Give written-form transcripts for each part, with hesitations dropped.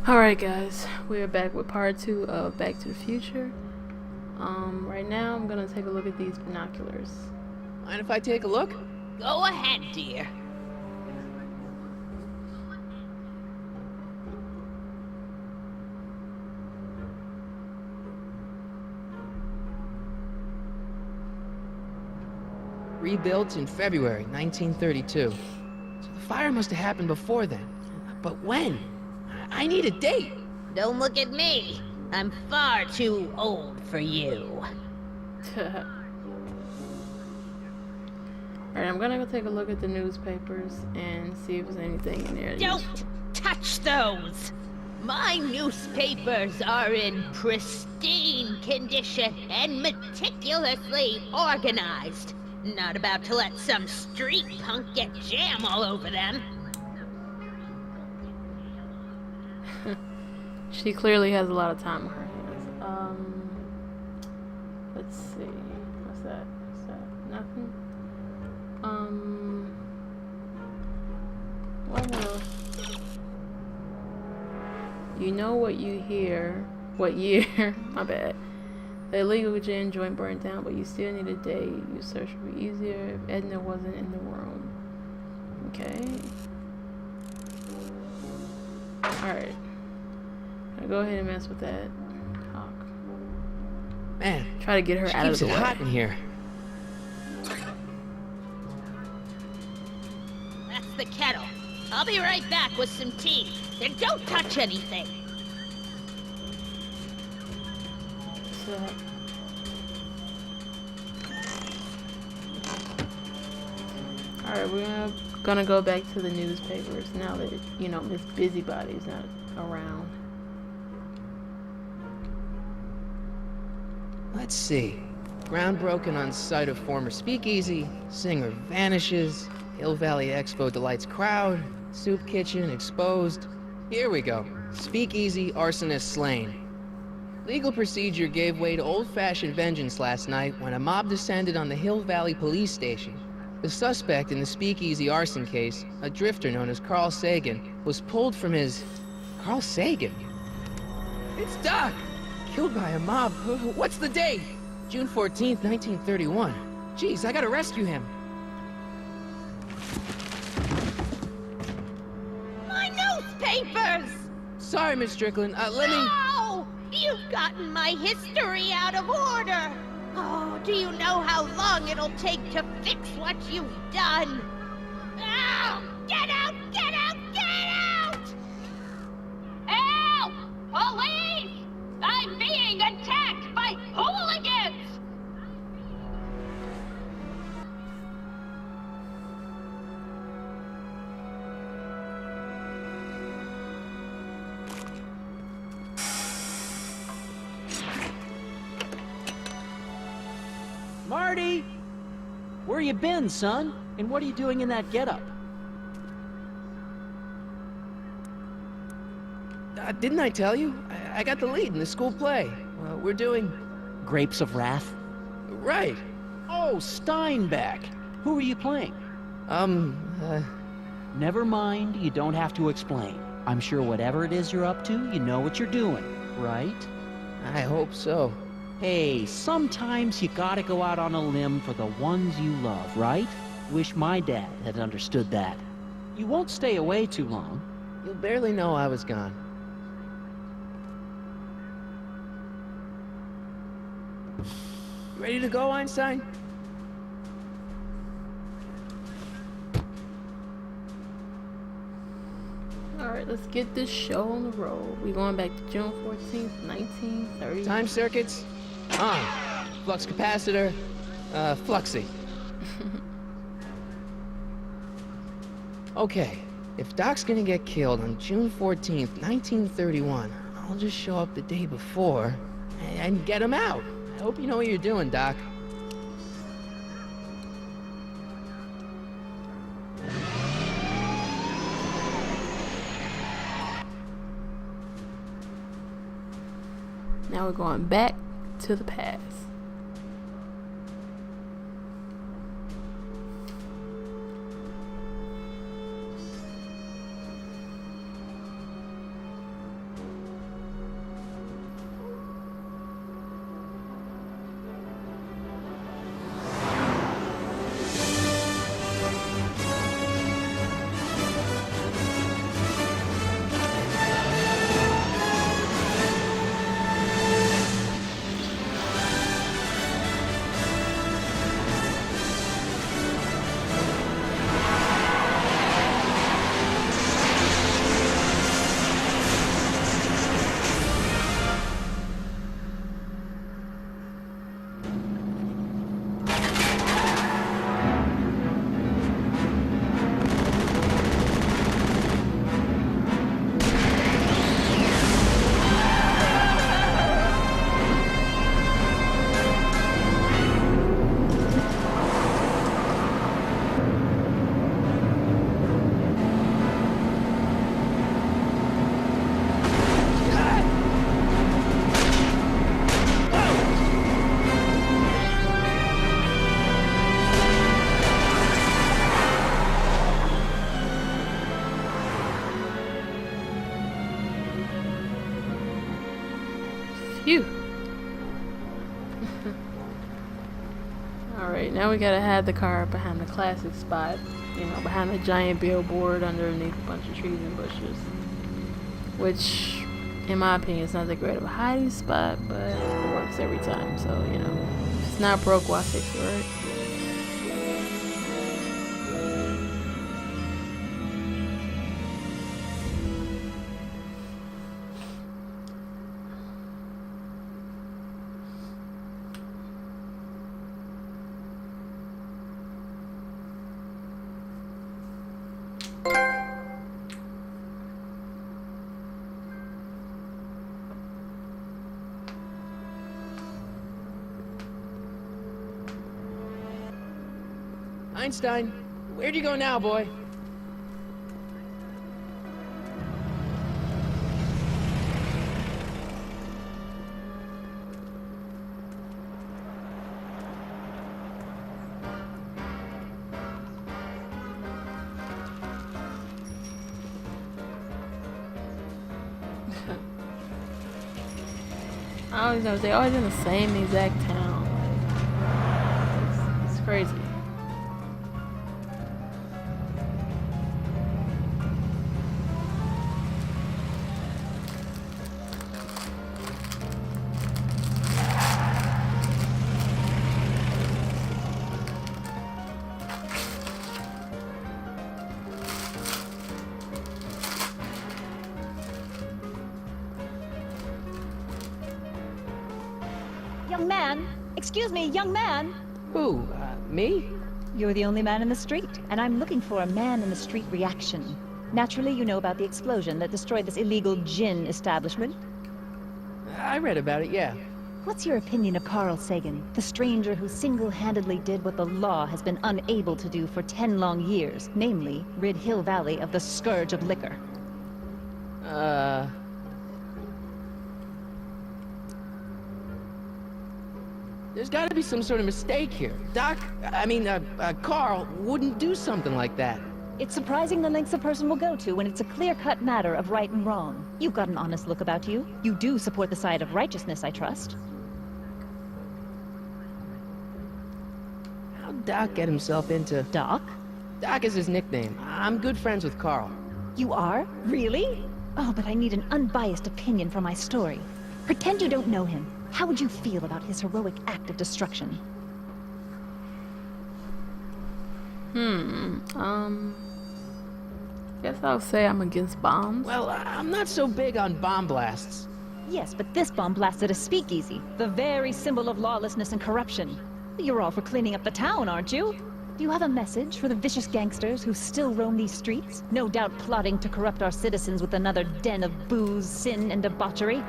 Alright guys, we are back with part 2 of Back to the Future. Right now I'm gonna take a look at these binoculars. Mind if I take a look? Go ahead, dear. Rebuilt in February 1932. So the fire must have happened before then. But when? I need a date. Don't look at me. I'm far too old for you. Alright, I'm gonna go take a look at the newspapers and see if there's anything in there. Don't touch those! My newspapers are in pristine condition and meticulously organized. Not about to let some street punk get jam all over them. She clearly has a lot of time on her hands. Let's see. What's that? Nothing? What else? You know what you hear. What year? My bad. The illegal gin joint burned down, but you still need a day. Your search would be easier if Edna wasn't in the room. Okay. Alright. I'll go ahead and mess with that. Talk. Man, Try to get her out of keeps the it way. hot in here. That's the kettle. I'll be right back with some tea. And don't touch anything. So, alright, we're gonna go back to the newspapers now that, you know, Miss Busybody's not around. Let's see. Ground broken on site of former speakeasy. Singer vanishes. Hill Valley Expo delights crowd. Soup kitchen exposed. Here we go. Speakeasy arsonist slain. Legal procedure gave way to old-fashioned vengeance last night when a mob descended on the Hill Valley police station. The suspect in the speakeasy arson case, a drifter known as Carl Sagan, was pulled from his... Carl Sagan? It's Doc! Killed by a mob. What's the date? June 14th, 1931. Jeez, I gotta rescue him. My newspapers! Sorry, Miss Strickland. Let me... No! You've gotten my history out of order! Oh, do you know how long it'll take to fix what you've done? Ow! Get out! Get out! Get out! Help! Police! I'm being attacked by hooligans! Marty! Where you been, son? And what are you doing in that getup? Didn't I tell you? I got the lead in the school play. We're doing... Grapes of Wrath? Right. Oh, Steinbeck! Who are you playing? Never mind, you don't have to explain. I'm sure whatever it is you're up to, you know what you're doing, right? I hope so. Hey, sometimes you gotta go out on a limb for the ones you love, right? Wish my dad had understood that. You won't stay away too long. You'll barely know I was gone. You ready to go, Einstein? Alright, let's get this show on the road. We're going back to June 14th, 1930. Time circuits? On. Flux capacitor? Fluxy. Okay, if Doc's gonna get killed on June 14th, 1931, I'll just show up the day before and get him out. I hope you know what you're doing, Doc. Now we're going back to the past. Phew. Alright, now we gotta have the car behind the classic spot. You know, behind a giant billboard underneath a bunch of trees and bushes. Which, in my opinion, is not that great of a hiding spot, but it works every time. So, you know, if it's not broke, why fix it, right? Einstein, where'd you go now, boy? I always know, they always in the same exact town. Like, it's crazy. Young man! Excuse me, young man! Who, me? You're the only man in the street, and I'm looking for a man-in-the-street reaction. Naturally, you know about the explosion that destroyed this illegal gin establishment. I read about it, yeah. What's your opinion of Carl Sagan, the stranger who single-handedly did what the law has been unable to do for 10 long years, namely, rid Hill Valley of the scourge of liquor? There's gotta be some sort of mistake here. Carl wouldn't do something like that. It's surprising the lengths a person will go to when it's a clear-cut matter of right and wrong. You've got an honest look about you. You do support the side of righteousness, I trust. How'd Doc get himself into... Doc? Doc is his nickname. I'm good friends with Carl. You are? Really? Oh, but I need an unbiased opinion for my story. Pretend you don't know him. How would you feel about his heroic act of destruction? Guess I'll say I'm against bombs. Well, I'm not so big on bomb blasts. Yes, but this bomb blasted a speakeasy, the very symbol of lawlessness and corruption. You're all for cleaning up the town, aren't you? Do you have a message for the vicious gangsters who still roam these streets, no doubt plotting to corrupt our citizens with another den of booze, sin, and debauchery?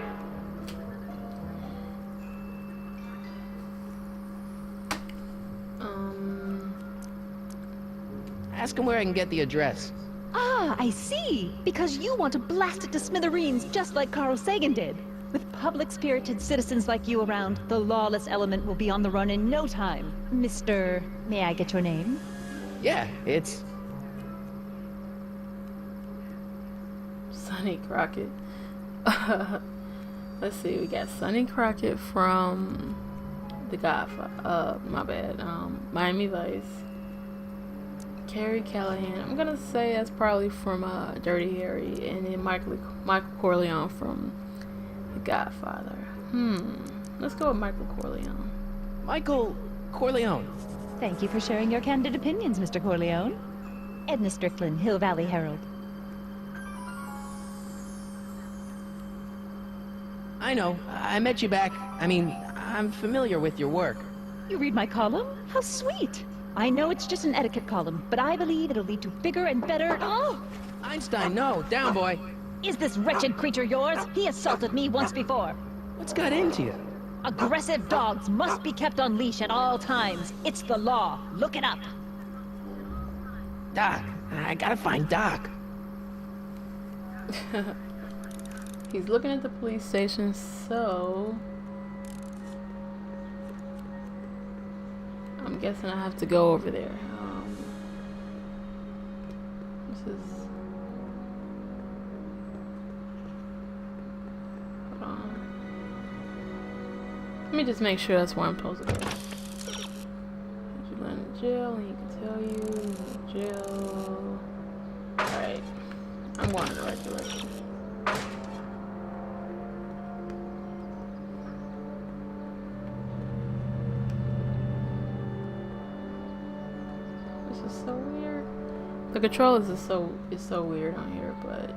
Ask him where I can get the address. Ah, I see! Because you want to blast it to smithereens just like Carl Sagan did. With public-spirited citizens like you around, the lawless element will be on the run in no time. Mr. May I get your name? Yeah, it's... Sonny Crockett. Let's see, we got Sonny Crockett from The Godfather. My bad. Miami Vice. Carrie Callahan. I'm gonna say that's probably from Dirty Harry, and then Michael Corleone from The Godfather. Let's go with Michael Corleone. Michael Corleone. Thank you for sharing your candid opinions, Mr. Corleone. Edna Strickland, Hill Valley Herald. I know. I met you back. I'm familiar with your work. You read my column? How sweet! I know it's just an etiquette column, but I believe it'll lead to bigger and better... Oh! Einstein, no. Down, boy. Is this wretched creature yours? He assaulted me once before. What's got into you? Aggressive dogs must be kept on leash at all times. It's the law. Look it up. Doc. I gotta find Doc. He's looking at the police station, so... I'm guessing I have to go over there. This is... Hold on. Let me just make sure that's where I'm supposed to go. You land in jail, and he can tell you in jail. Alright. I'm going in the right direction. This is so weird. The controllers is so weird on here, but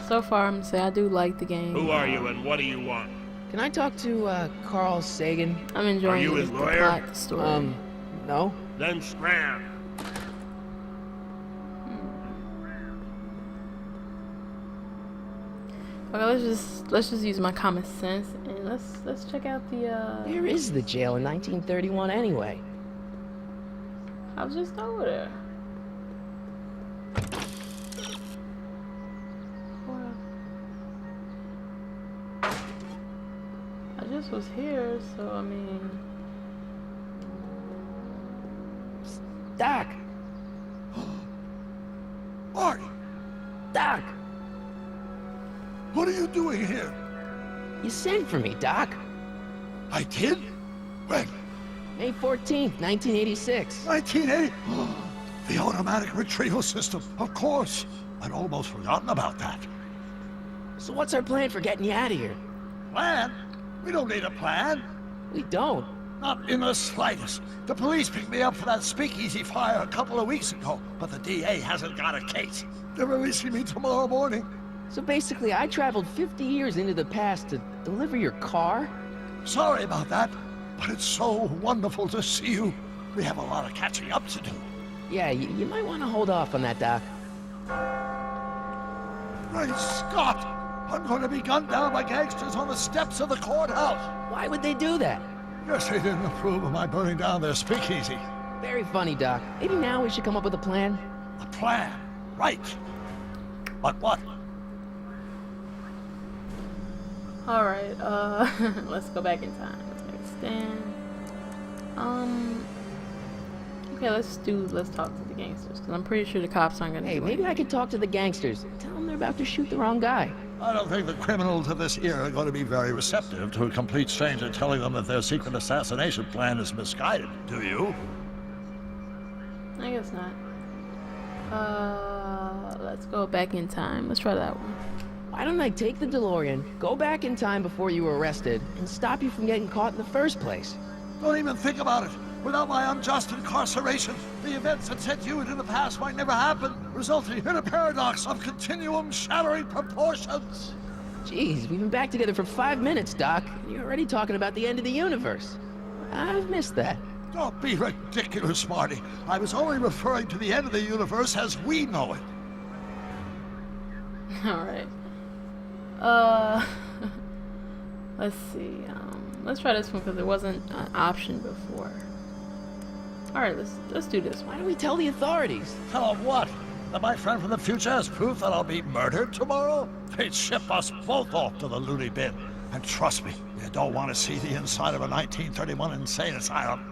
so far I'm gonna say I do like the game. Who are you and what do you want? Can I talk to, Carl Sagan? I'm enjoying Are you the his lawyer? plot, the story. No? Then scram. Okay, let's just use my common sense and let's check out the Where is the jail in 1931 anyway? I was just over there. Wow. I just was here, so I mean, Doc! Marty, Doc! what are you doing here? You sent for me, Doc. I did? When? May 14th, 1986. 1980? The automatic retrieval system, of course. I'd almost forgotten about that. So what's our plan for getting you out of here? Plan? We don't need a plan. We don't. Not in the slightest. The police picked me up for that speakeasy fire a couple of weeks ago, but the DA hasn't got a case. They're releasing me tomorrow morning. So basically, I traveled 50 years into the past to deliver your car? Sorry about that, but it's so wonderful to see you. We have a lot of catching up to do. Yeah, you might want to hold off on that, Doc. Great Scott! I'm going to be gunned down by gangsters on the steps of the courthouse. Why would they do that? Guess they didn't approve of my burning down their speakeasy. Very funny, Doc. Maybe now we should come up with a plan? A plan, right. But what? alright, let's go back in time. Let's make a stand. Okay, let's talk to the gangsters, because I'm pretty sure the cops aren't gonna Hey, do maybe I anything. could talk to the gangsters. Tell them they're about to shoot the wrong guy. I don't think the criminals of this era are going to be very receptive to a complete stranger telling them that their secret assassination plan is misguided, do you? I guess not. Let's go back in time. Let's try that one. Why don't I take the DeLorean, go back in time before you were arrested, and stop you from getting caught in the first place? Don't even think about it. Without my unjust incarceration, the events that sent you into the past might never happen, resulting in a paradox of continuum shattering proportions. Jeez, we've been back together for 5 minutes, Doc. And you're already talking about the end of the universe. I've missed that. Don't be ridiculous, Marty. I was only referring to the end of the universe as we know it. Alright. Let's see. Let's try this one because it wasn't an option before. Alright, let's do this Why one. don't we tell the authorities? Tell them what? That my friend from the future has proof that I'll be murdered tomorrow? They'd ship us both off to the loony bin. And trust me, you don't want to see the inside of a 1931 insane asylum.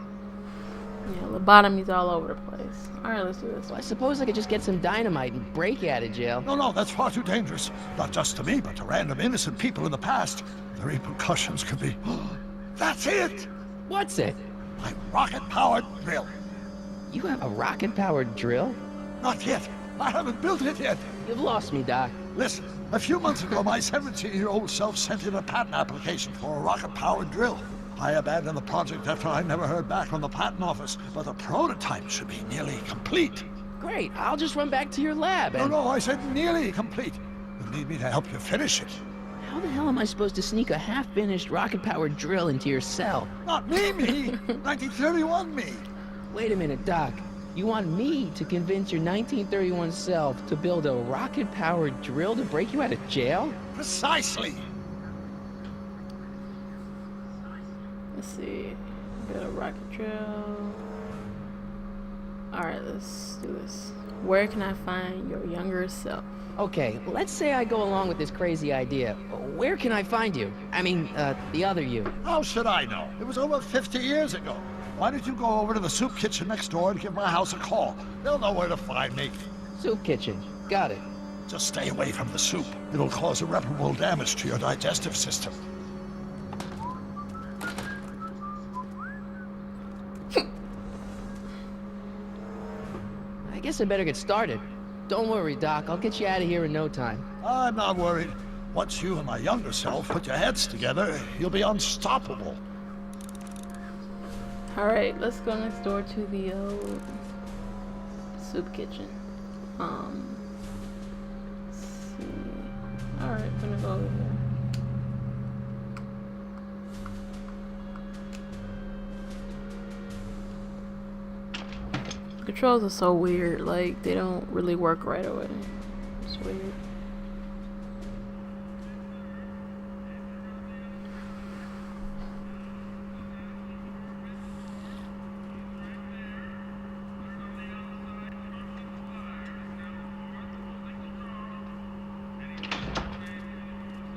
Yeah, lobotomies all over the place. Alright, let's do this Well, I one. suppose I could just get some dynamite and break you out of jail. No, that's far too dangerous. Not just to me, but to random innocent people in the past. The repercussions could be... That's it! What's it? My rocket-powered drill. You have a rocket-powered drill? Not yet. I haven't built it yet. You've lost me, Doc. Listen, a few months ago, my 17-year-old self sent in a patent application for a rocket-powered drill. I abandoned the project after I never heard back from the patent office, but the prototype should be nearly complete. Great, I'll just run back to your lab and... No, I said nearly complete. You'll need me to help you finish it. How the hell am I supposed to sneak a half-finished rocket-powered drill into your cell? Not me! 1931 me! Wait a minute, Doc. You want me to convince your 1931 self to build a rocket-powered drill to break you out of jail? Precisely! Let's see. Got a rocket drill. Alright, let's do this. Where can I find your younger self? Okay, let's say I go along with this crazy idea. Where can I find you? I mean, the other you. How should I know? It was over 50 years ago. Why don't you go over to the soup kitchen next door and give my house a call? They'll know where to find me. Soup kitchen. Got it. Just stay away from the soup. It'll cause irreparable damage to your digestive system. I guess I better get started. Don't worry, Doc. I'll get you out of here in no time. I'm not worried. Once you and my younger self put your heads together, you'll be unstoppable. Alright, let's go next door to the soup kitchen. Let's see. Alright, I'm gonna go over there. The controls are so weird, like they don't really work right away. It's weird.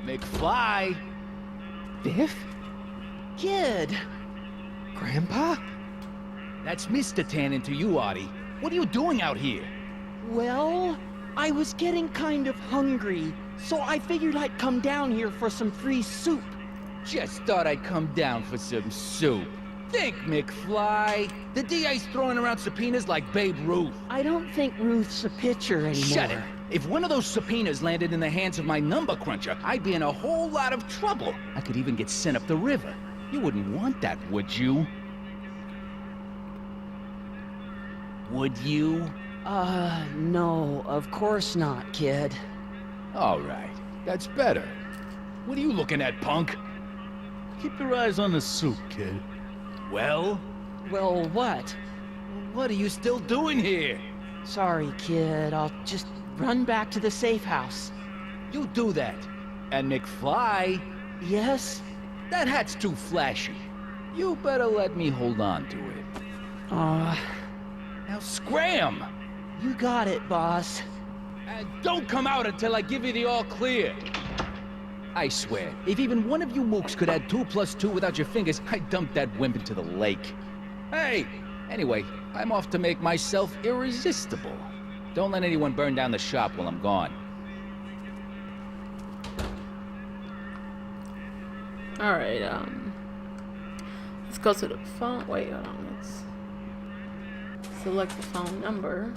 McFly! Biff? Kid! Grandpa? That's Mr. Tannen to you, Artie. What are you doing out here? Well, I was getting kind of hungry, so I figured I'd come down here for some free soup. Just thought I'd come down for some soup. Think, McFly. The DA's throwing around subpoenas like Babe Ruth. I don't think Ruth's a pitcher anymore. Shut it. If one of those subpoenas landed in the hands of my number cruncher, I'd be in a whole lot of trouble. I could even get sent up the river. You wouldn't want that, would you? Would you? No, of course not, kid. All right. That's better. What are you looking at, punk? Keep your eyes on the soup, kid. Well? Well, what? What are you still doing here? Sorry, kid. I'll just run back to the safe house. You do that. And McFly, Yes? that hat's too flashy. You better let me hold on to it. Now scram! You got it, boss. And don't come out until I give you the all clear. I swear, if even one of you mooks could add 2 + 2 without your fingers, I'd dump that wimp into the lake. Hey! Anyway, I'm off to make myself irresistible. Don't let anyone burn down the shop while I'm gone. Alright, let's go to the phone. Wait, hold on. Let's select the phone number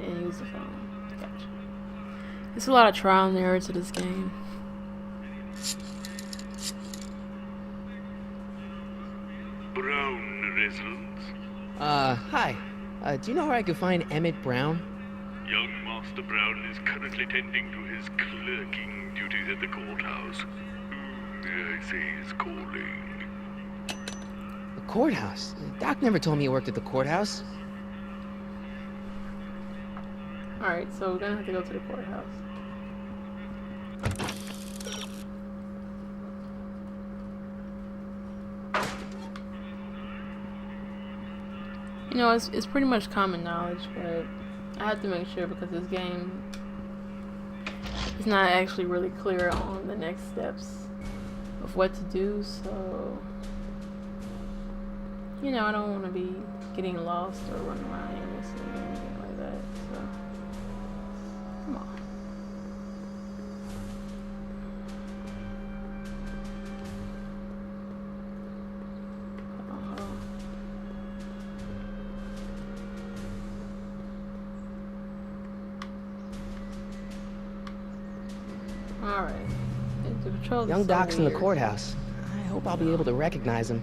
and use the phone. Gotcha. There's a lot of trial and error to this game. Brown Residence. Hi. Do you know where I could find Emmett Brown? Young Master Brown is currently tending to his clerking duties at the courthouse. I say he's calling. The courthouse? Doc never told me he worked at the courthouse. Alright, so we're gonna have to go to the courthouse. You know, it's pretty much common knowledge, but I have to make sure because this game is not actually really clear on the next steps of what to do, so you know, I don't want to be getting lost or running around aimlessly or anything like that, so come on. Alright. The controls are Young so Doc's in the weird. courthouse. I hope I'll be able to recognize him.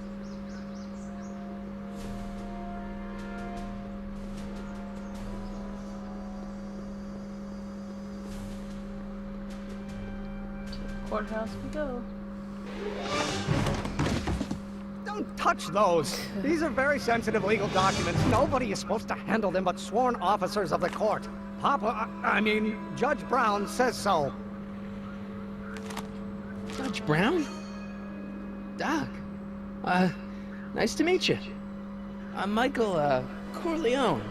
To the courthouse we go. Don't touch those. These are very sensitive legal documents. Nobody is supposed to handle them but sworn officers of the court. I mean, Judge Brown says so. Judge Brown? Doc. Nice to meet you. I'm Michael, Corleone.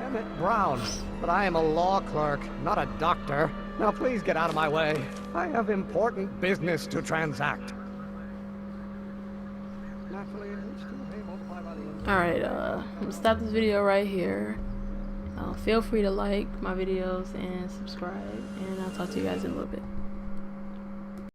Emmett Brown. But I am a law clerk, not a doctor. Now please get out of my way. I have important business to transact. Alright, I'm gonna stop this video right here. Feel free to like my videos and subscribe, and I'll talk to you guys in a little bit.